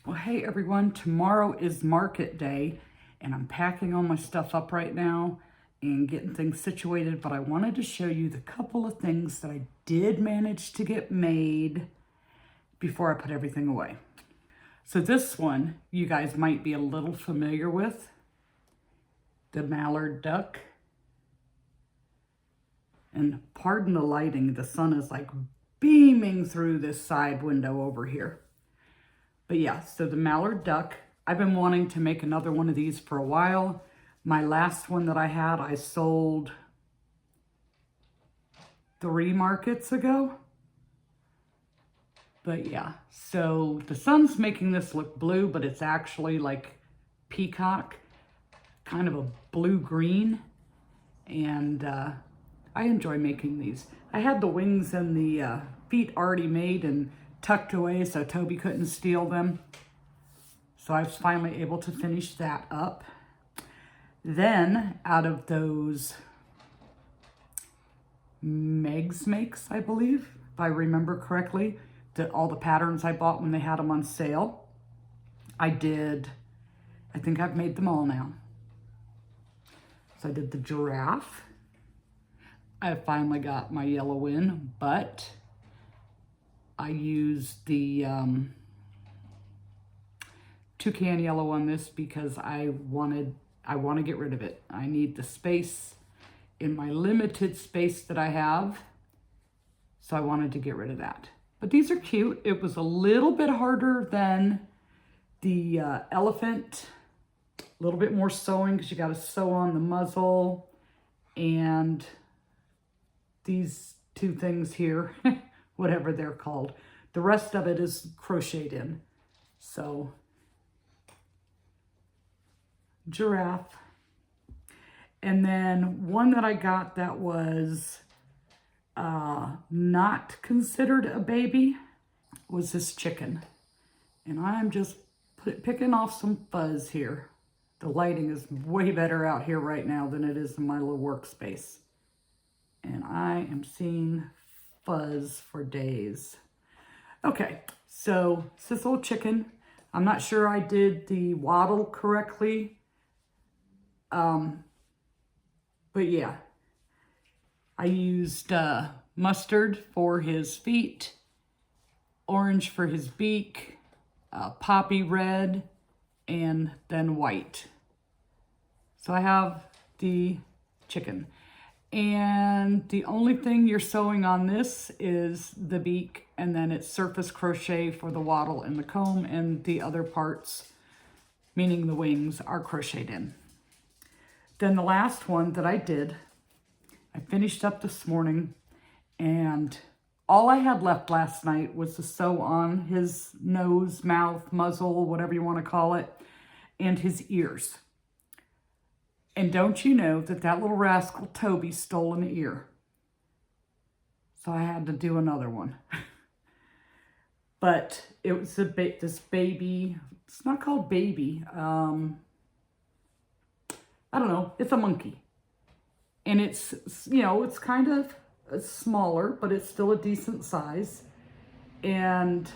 Well, hey everyone, tomorrow is market day and I'm packing all my stuff up right now and getting things situated, but I wanted to show you the couple of things that I did manage to get made before I put everything away. So this one you guys might be a little familiar with, the mallard duck. And pardon the lighting, the sun is like beaming through this side window over here. But yeah, so the mallard duck, I've been wanting to make another one of these for a while. My last one that I had, I sold 3 markets ago. But yeah, so the sun's making this look blue, but it's actually like peacock, kind of a blue-green. And I enjoy making these. I had the wings and the feet already made and tucked away so Toby couldn't steal them. So I was finally able to finish that up. Then out of those Meg's Makes, I believe, if I remember correctly, all the patterns I bought when they had them on sale, I think I've made them all now. So I did the giraffe. I finally got my yellow in, but I used the toucan yellow on this because I want to get rid of it. I need the space in my limited space that I have, so I wanted to get rid of that. But these are cute. It was a little bit harder than the elephant, a little bit more sewing because you got to sew on the muzzle and these 2 things here, whatever they're called. The rest of it is crocheted in. So, giraffe. And then one that I got that was not considered a baby was this chicken. And I'm just picking off some fuzz here. The lighting is way better out here right now than it is in my little workspace. And I am seeing fuzz for days. Okay, so it's this little chicken. I'm not sure I did the waddle correctly. But yeah, I used mustard for his feet, orange for his beak, poppy red, and then white. So I have the chicken. And the only thing you're sewing on this is the beak, and then it's surface crochet for the waddle and the comb, and the other parts, meaning the wings, are crocheted in. Then the last one that I did, I finished up this morning, and all I had left last night was to sew on his nose, mouth, muzzle, whatever you want to call it, and his ears. And don't you know that that little rascal Toby stole an ear? So I had to do another one. But it was this baby, it's not called baby, I don't know, it's a monkey. And it's, it's kind of smaller, but it's still a decent size. And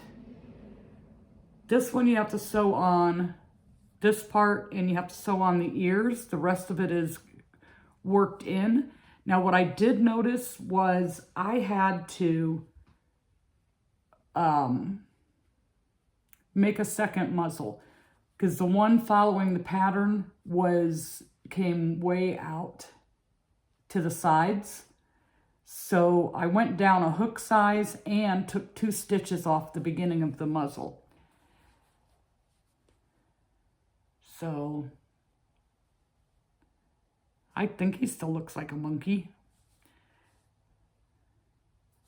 this one you have to sew on this part, and you have to sew on the ears. The rest of it is worked in. Now, what I did notice was I had to make a second muzzle because the one following the pattern came way out to the sides. So I went down a hook size and took 2 stitches off the beginning of the muzzle. So I think he still looks like a monkey.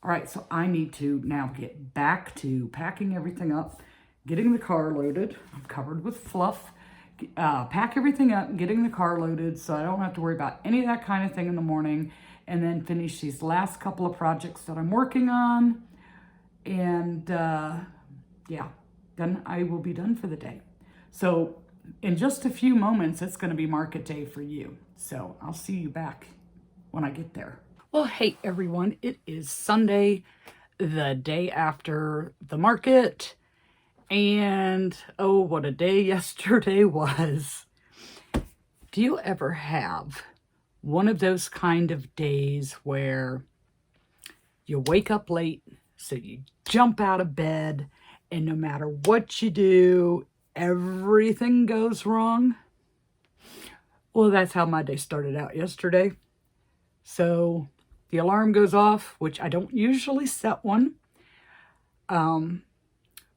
All right, so I need to now get back to packing everything up, getting the car loaded. I'm covered with fluff. Pack everything up and getting the car loaded so I don't have to worry about any of that kind of thing in the morning, and then finish these last couple of projects that I'm working on. And yeah, then I will be done for the day. So in just a few moments, it's going to be market day for you. So I'll see you back when I get there. Well, hey everyone, it is Sunday, the day after the market, And oh, what a day yesterday was. Do you ever have one of those kind of days where you wake up late, so you jump out of bed, and no matter what you do, everything goes wrong? Well, that's how my day started out yesterday. So the alarm goes off, which I don't usually set one.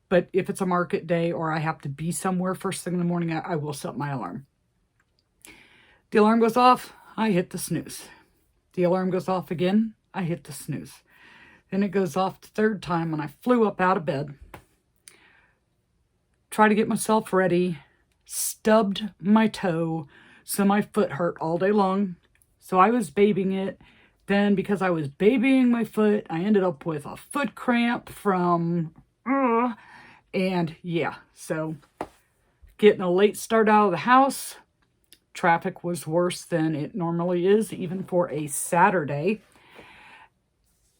But if it's a market day or I have to be somewhere first thing in the morning, I will set my alarm. The alarm goes off, I hit the snooze. The alarm goes off again, I hit the snooze. Then it goes off the third time and I flew up out of bed, tried to get myself ready, stubbed my toe, so my foot hurt all day long. So I was babying it. Then because I was babying my foot, I ended up with a foot cramp from... and yeah, so getting a late start out of the house. Traffic was worse than it normally is, even for a Saturday.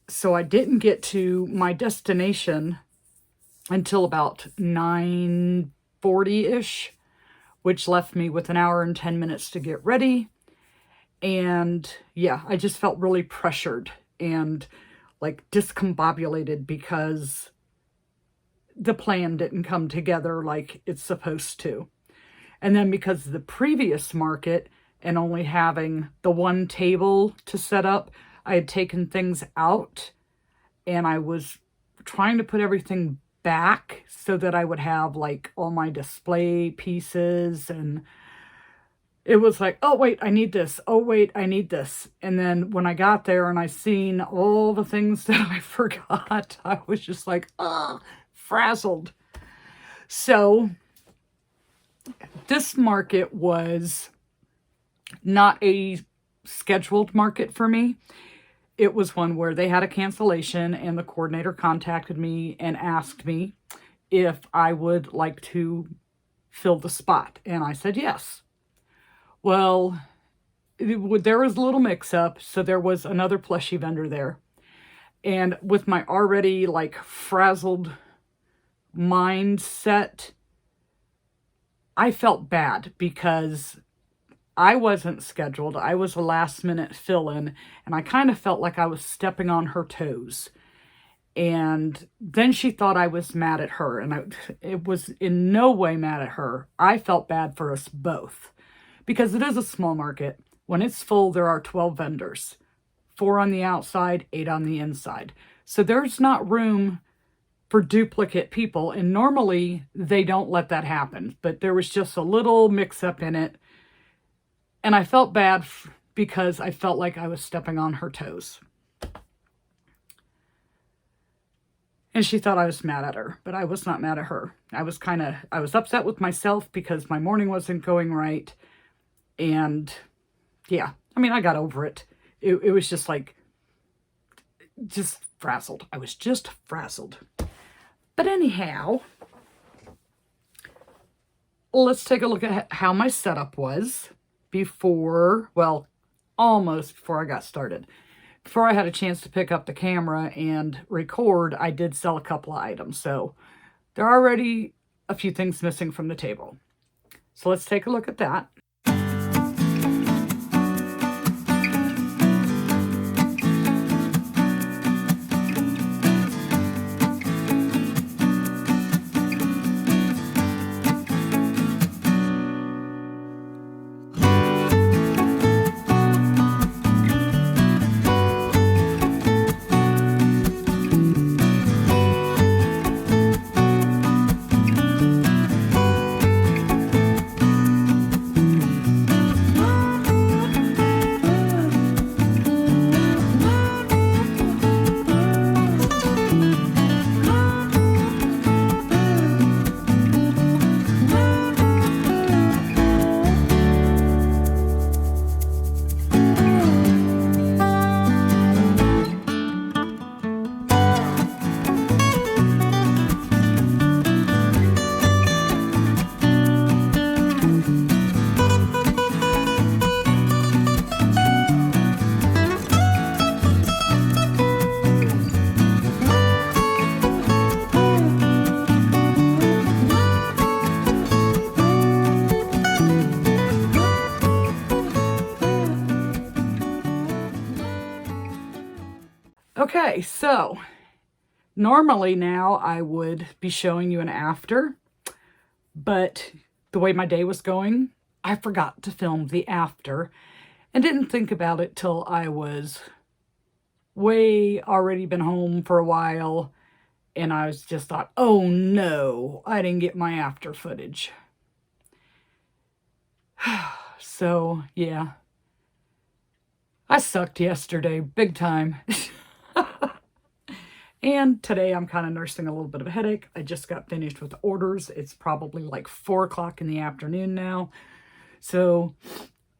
So I didn't get to my destination until about 9:40-ish, which left me with an hour and 10 minutes to get ready. And yeah, I just felt really pressured and like discombobulated because the plan didn't come together like it's supposed to. And then because of the previous market and only having the one table to set up, I had taken things out and I was trying to put everything back so that I would have like all my display pieces, and it was like, oh wait, I need this. Oh wait, I need this. And then when I got there and I seen all the things that I forgot, I was just like, frazzled. So this market was not a scheduled market for me. It was one where they had a cancellation and the coordinator contacted me and asked me if I would like to fill the spot. And I said yes. Well, there was a little mix-up, so there was another plushie vendor there. And with my already like frazzled mindset, I felt bad because I wasn't scheduled. I was a last minute fill-in, and I kind of felt like I was stepping on her toes. And then she thought I was mad at her, and it was in no way mad at her. I felt bad for us both because it is a small market. When it's full, there are 12 vendors, 4 on the outside, 8 on the inside. So there's not room for duplicate people, and normally they don't let that happen, but there was just a little mix-up in it, and I felt bad because I felt like I was stepping on her toes. And she thought I was mad at her, but I was not mad at her. I was upset with myself because my morning wasn't going right, and yeah, I mean, I got over it. It was just like, just frazzled. I was just frazzled. But anyhow, let's take a look at how my setup was before, well, almost before I got started. Before I had a chance to pick up the camera and record, I did sell a couple of items. So there are already a few things missing from the table. So let's take a look at that. Okay, so normally now I would be showing you an after, but the way my day was going, I forgot to film the after and didn't think about it till I was already been home for a while, and I was just thought, oh no, I didn't get my after footage. So yeah, I sucked yesterday big time. And today I'm kind of nursing a little bit of a headache. I just got finished with orders. It's probably like 4 o'clock in the afternoon now. So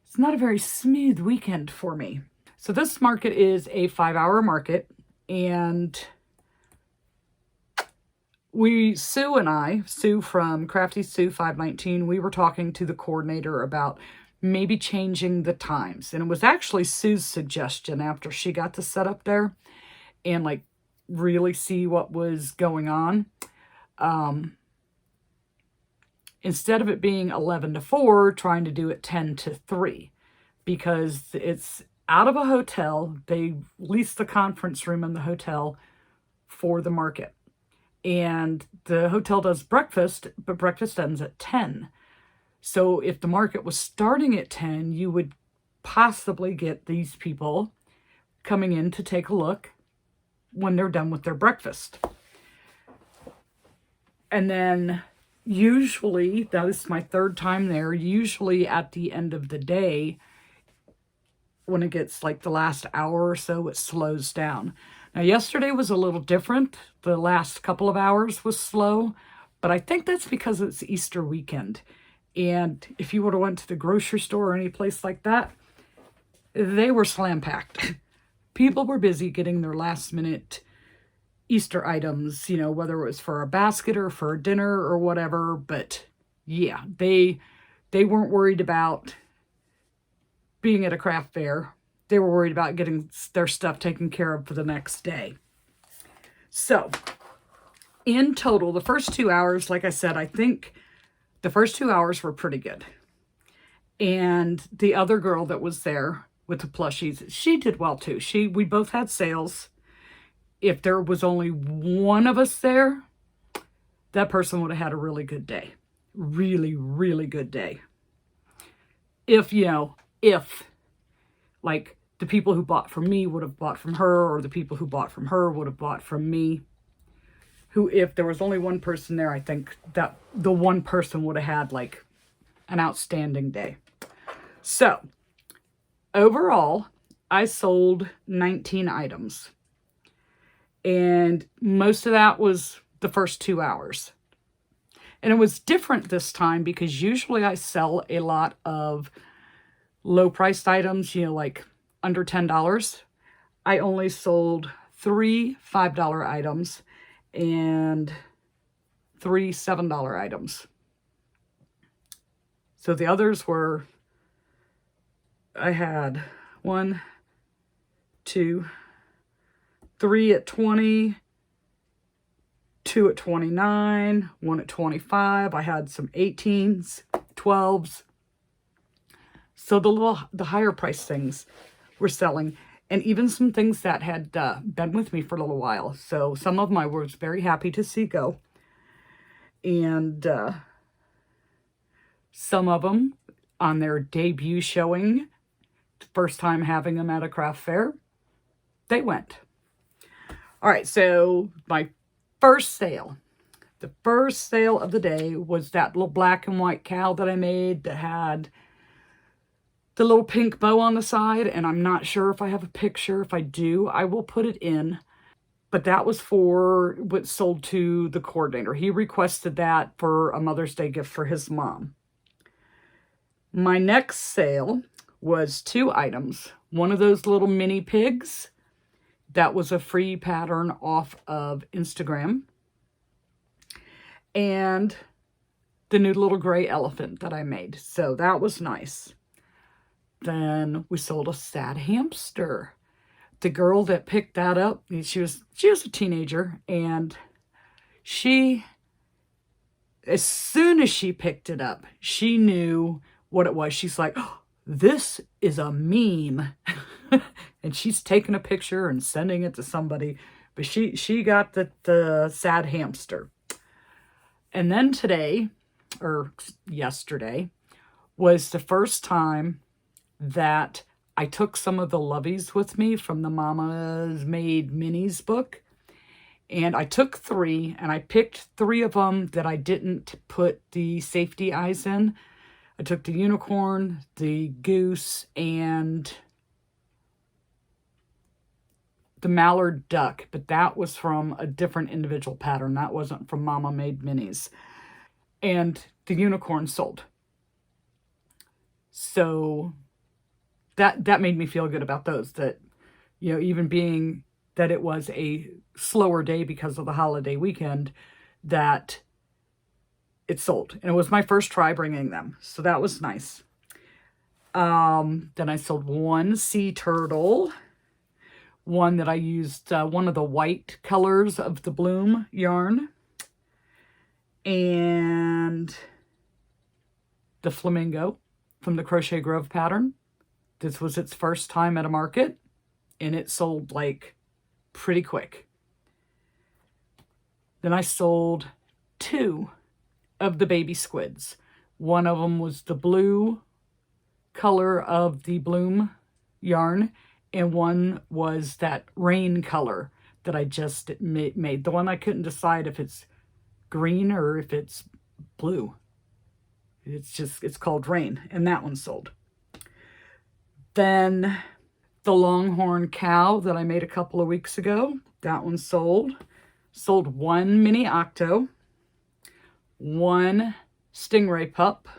it's not a very smooth weekend for me. So this market is a 5-hour market, and Sue from Crafty Sue 519, we were talking to the coordinator about maybe changing the times. And it was actually Sue's suggestion after she got to set up there and like really see what was going on. Instead of it being 11 to 4, trying to do it 10 to 3, because it's out of a hotel. They leased the conference room in the hotel for the market. And the hotel does breakfast, but breakfast ends at 10. So if the market was starting at 10, you would possibly get these people coming in to take a look when they're done with their breakfast. And then usually, that is my 3rd time there, usually at the end of the day, when it gets like the last hour or so, it slows down. Now, yesterday was a little different. The last couple of hours was slow, but I think that's because it's Easter weekend. And if you would have went to the grocery store or any place like that, they were slam-packed. People were busy getting their last-minute Easter items, you know, whether it was for a basket or for a dinner or whatever. But yeah, they weren't worried about being at a craft fair. They were worried about getting their stuff taken care of for the next day. So in total, the first 2 hours, like I said, I think the first 2 hours were pretty good. And the other girl that was there with the plushies, she did well too. We both had sales. If there was only one of us there, that person would have had a really good day. Really, really good day. If like the people who bought from me would have bought from her, or the people who bought from her would have bought from me. If there was only one person there, I think that the one person would have had like an outstanding day. So overall, I sold 19 items. And most of that was the first 2 hours. And it was different this time because usually I sell a lot of low-priced items, you know, like under $10. I only sold 3 $5 items and 3 $7 items. So the others were, I had 1, 2, 3 at 20, 2 at 29, 1 at 25. I had some 18s, 12s. So the higher price things were selling, and even some things that had been with me for a little while. So some of them I was very happy to see go. And some of them on their debut showing, first time having them at a craft fair, they went. All right, so my first sale, the first sale of the day was that little black and white cow that I made that had the little pink bow on the side, and I'm not sure if I have a picture. If I do, I will put it in. But that was for what sold to the coordinator. He requested that for a Mother's Day gift for his mom. My next sale was 2 items. One of those little mini pigs. That was a free pattern off of Instagram. And the new little gray elephant that I made. So that was nice. Then we sold a sad hamster. The girl that picked that up, she was a teenager, and as soon as she picked it up, she knew what it was. She's like, oh, this is a meme. And she's taking a picture and sending it to somebody. But she got the sad hamster. And then today, or yesterday, was the first time that I took some of the loveys with me from the Mama's Made Minis book. And I took 3, and I picked 3 of them that I didn't put the safety eyes in. I took the unicorn, the goose, and the mallard duck. But that was from a different individual pattern. That wasn't from Mama Made Minis. And the unicorn sold. So that made me feel good about those. That, you know, even being that it was a slower day because of the holiday weekend, that it sold. And it was my first try bringing them. So that was nice. Then I sold 1 sea turtle. One that I used one of the white colors of the Bloom yarn. And the flamingo from the Crochet Grove pattern. This was its first time at a market. And it sold like pretty quick. Then I sold 2 of the baby squids. One of them was the blue color of the Bloom yarn, and one was that rain color that I just made. The one I couldn't decide if it's green or if it's blue. It's called Rain, and that one sold. Then the longhorn cow that I made a couple of weeks ago, that one sold. Sold 1 mini octo, 1 stingray pup,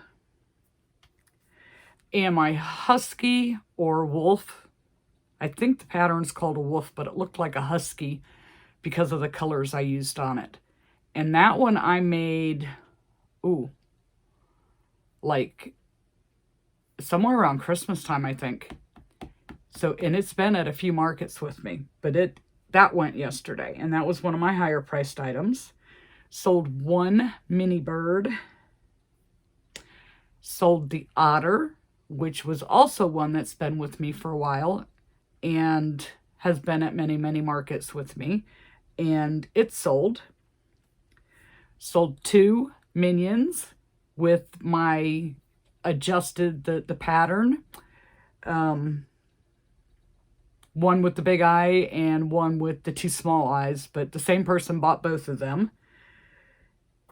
and my husky or wolf. I think the pattern's called a wolf, but it looked like a husky because of the colors I used on it. And that one I made, like somewhere around Christmas time, I think. So, and it's been at a few markets with me, but that went yesterday, and that was one of my higher priced items. Sold 1 mini bird. Sold the otter, which was also one that's been with me for a while and has been at many, many markets with me, and it sold. Sold 2 minions with my adjusted the pattern. One with the big eye and one with the 2 small eyes, but the same person bought both of them.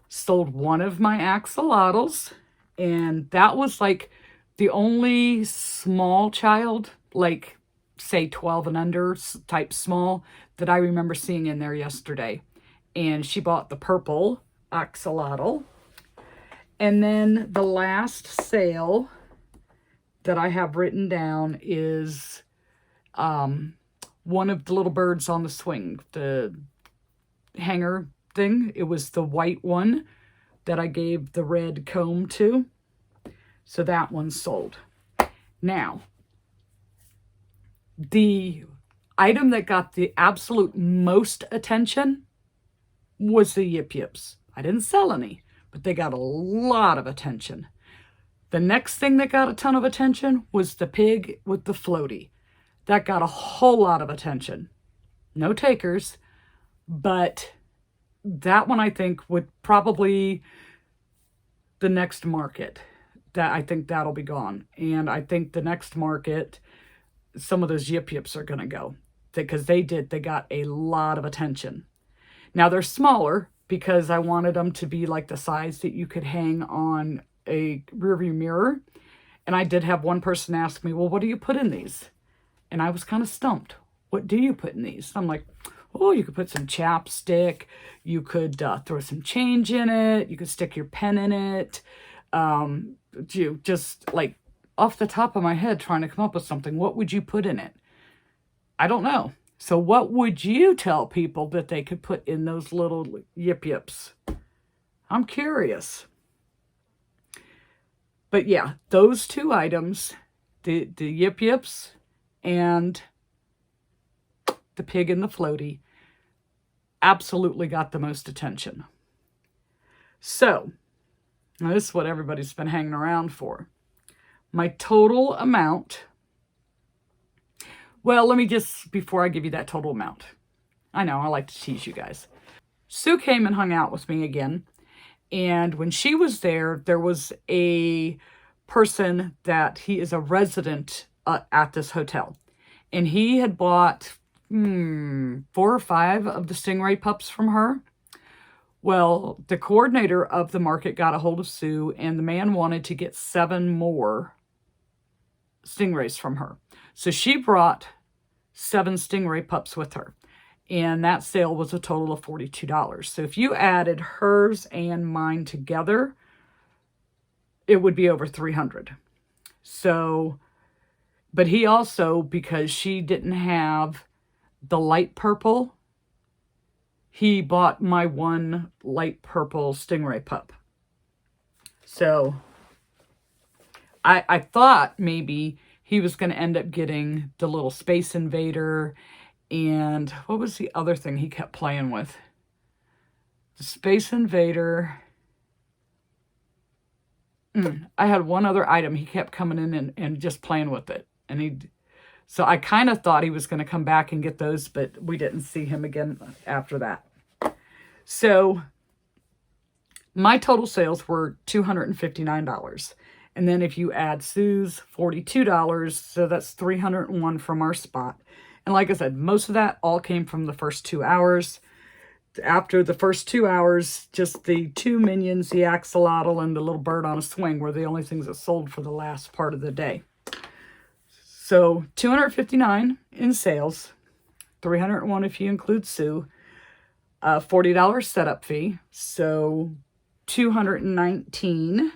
Sold 1 of my axolotls, and that was like the only small child, like say 12 and under type small, that I remember seeing in there yesterday. And she bought the purple axolotl. And then the last sale that I have written down is one of the little birds on the swing, the hanger thing. It was the white one that I gave the red comb to. So that one sold. Now, the item that got the absolute most attention was the Yip Yips. I didn't sell any, but they got a lot of attention. The next thing that got a ton of attention was the pig with the floaty. That got a whole lot of attention. No takers, but that one I think would probably the next market. That I think that'll be gone. And I think the next market, some of those Yip Yips are going to go. Because they got a lot of attention. Now they're smaller because I wanted them to be like the size that you could hang on a rearview mirror. And I did have one person ask me, well, what do you put in these? And I was kind of stumped. What do you put in these? I'm like, oh, you could put some chapstick. You could throw some change in it. You could stick your pen in it. You just like off the top of my head trying to come up with something. What would you put in it? I don't know. So what would you tell people that they could put in those little Yip Yips? I'm curious. But yeah, those 2 items, the Yip Yips and the pig and the floaty, absolutely got the most attention. So, now this is what everybody's been hanging around for. My total amount Well, let me just, before I give you that total amount. I know, I like to tease you guys. Sue came and hung out with me again. And when she was there, there was a person that he is a resident at this hotel. And he had bought 4 or 5 of the stingray pups from her. Well, the coordinator of the market got a hold of Sue, and the man wanted to get 7 more stingrays from her. So she brought 7 stingray pups with her. And that sale was a total of $42. So if you added hers and mine together, it would be over $300. So, but he also, because she didn't have the light purple, he bought my one light purple stingray pup. So I thought maybe he was going to end up getting the little Space Invader. And what was the other thing he kept playing with? The Space Invader. I had one other item. He kept coming in and just playing with it. And so I kind of thought he was going to come back and get those, but we didn't see him again after that. So my total sales were $259. And then if you add Sue's, $42, so that's $301 from our spot. And like I said, most of that all came from the first 2 hours. After the first 2 hours, just the 2 minions, the axolotl, and the little bird on a swing were the only things that sold for the last part of the day. So $259 in sales, $301 if you include Sue, $40 setup fee, so $219.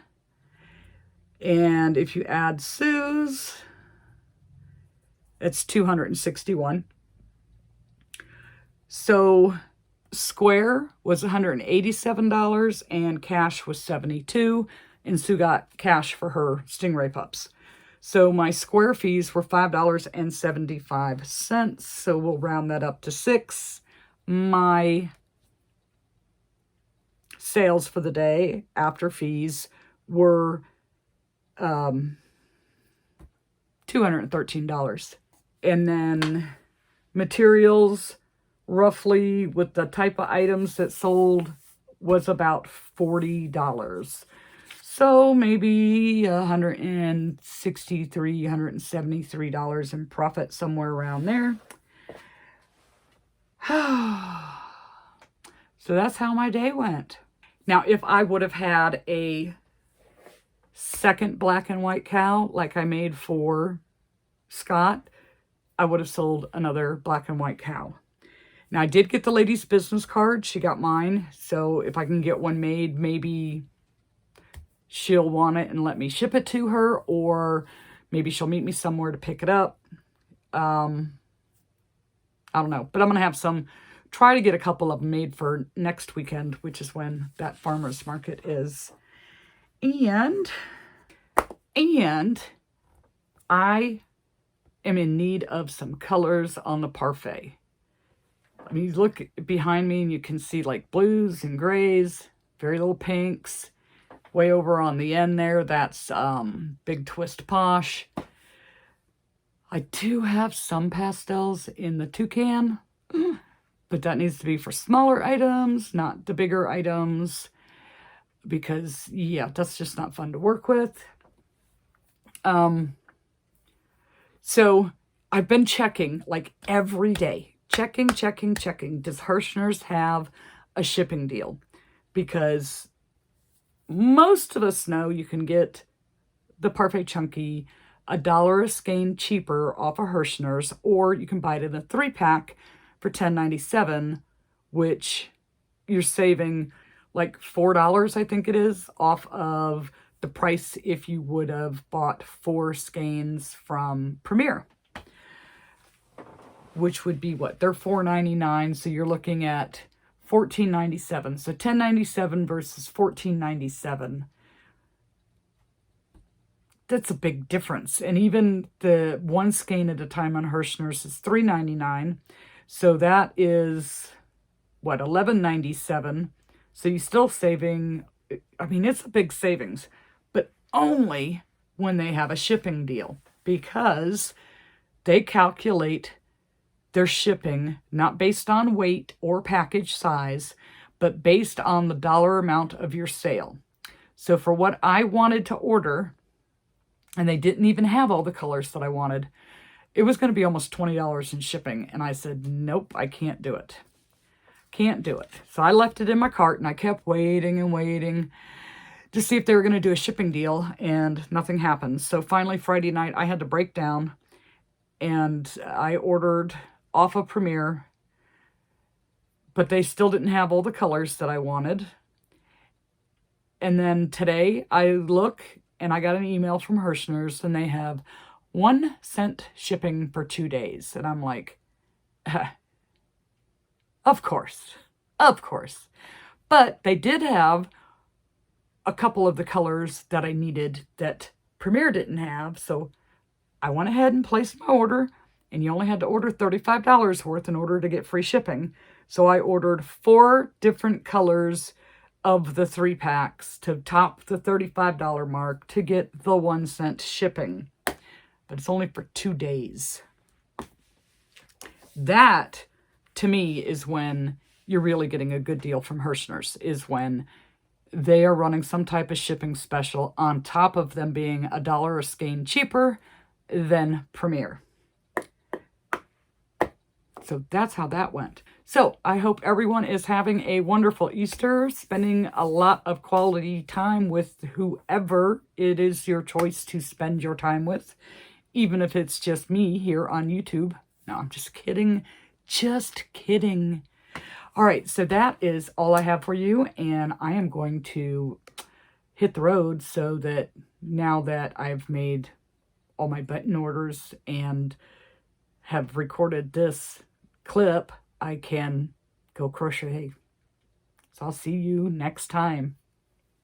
And if you add Sue's, it's $261. So square was $187 and cash was $72. And Sue got cash for her stingray pups. So my square fees were $5.75. So we'll round that up to $6. My sales for the day after fees were $213. And then materials, roughly with the type of items that sold, was about $40. So maybe $163, $173 in profit, somewhere around there. So that's how my day went. Now, if I would have had a second black and white cow like I made for Scott, I would have sold another black and white cow. Now, I did get the lady's business card. She got mine. So if I can get one made, maybe she'll want it and let me ship it to her, or maybe she'll meet me somewhere to pick it up. I don't know, but I'm going to have try to get a couple of them made for next weekend, which is when that farmer's market is. And I am in need of some colors on the parfait. I mean, you look behind me and you can see like blues and grays, very little pinks. Way over on the end there, that's Big Twist Posh. I do have some pastels in the toucan, but that needs to be for smaller items, not the bigger items, because, yeah, that's just not fun to work with. So I've been checking like every day. Checking. Does Hirschner's have a shipping deal? Because most of us know you can get the Parfait Chunky $1 a skein cheaper off of Hirschner's, or you can buy it in a 3-pack for $10.97, which you're saving like $4, I think it is, off of the price if you would have bought 4 skeins from Premier, which would be what? They're $4.99, so you're looking at $14.97. So $10.97 versus $14.97. That's a big difference. And even the 1 skein at a time on Hirschner's is $3.99. So that is, what, $11.97. So you're still saving, I mean, it's a big savings, but only when they have a shipping deal, because they calculate their shipping not based on weight or package size, but based on the dollar amount of your sale. So for what I wanted to order, and they didn't even have all the colors that I wanted, it was going to be almost $20 in shipping. And I said, nope, I can't do it. Can't do it. So I left it in my cart, and I kept waiting and waiting to see if they were going to do a shipping deal, and nothing happened. So finally Friday night I had to break down, and I ordered off of Premier, but they still didn't have all the colors that I wanted. And then today I look, and I got an email from Hirschner's, and they have 1 cent shipping for 2 days. And I'm like, of course. But they did have a couple of the colors that I needed that Premier didn't have. So I went ahead and placed my order, and you only had to order $35 worth in order to get free shipping. So I ordered 4 different colors of the 3 packs to top the $35 mark to get the 1 cent shipping. But it's only for 2 days. That, to me, is when you're really getting a good deal from Hirschner's, is when they are running some type of shipping special on top of them being $1 a skein cheaper than Premier. So that's how that went. So I hope everyone is having a wonderful Easter, spending a lot of quality time with whoever it is your choice to spend your time with, even if it's just me here on YouTube. No, I'm just kidding. Just kidding. All right, so that is all I have for you, and I am going to hit the road so that now that I've made all my button orders and have recorded this clip, I can go crochet. So I'll see you next time.